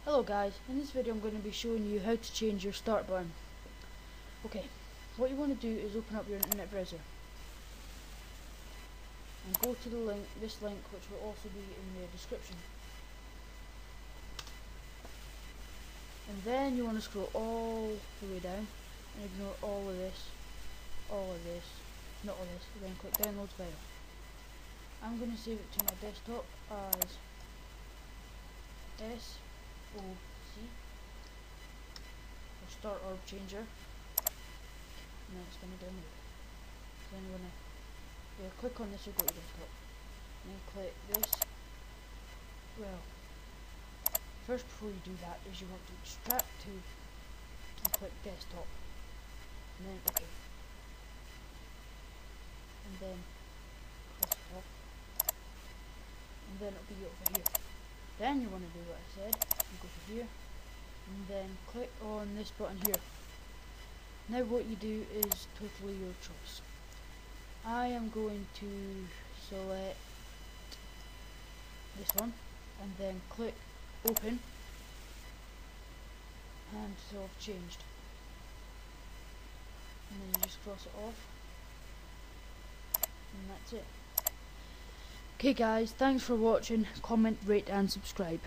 Hello guys, in this video I'm going to be showing you how to change your start button. Okay, what you want to do is open up your internet browser and go to the link, this link, which will also be in the description. And then you want to scroll all the way down and ignore all of this, not all this, and then click download file. I'm going to save it to my desktop as SOC, or Start Orb Changer, and then it's going to download. Then you want to click on this or go to desktop, and then click this. Well, first before you do that is you want to extract to and click desktop, and then OK, and then cross it off, and then it'll be over here. Then you want to do what I said, you go to here, and then click on this button here. Now what you do is totally your choice. I am going to select this one, and then click open, and so I've changed. And then you just cross it off, and that's it. Okay guys, thanks for watching, comment, rate and subscribe.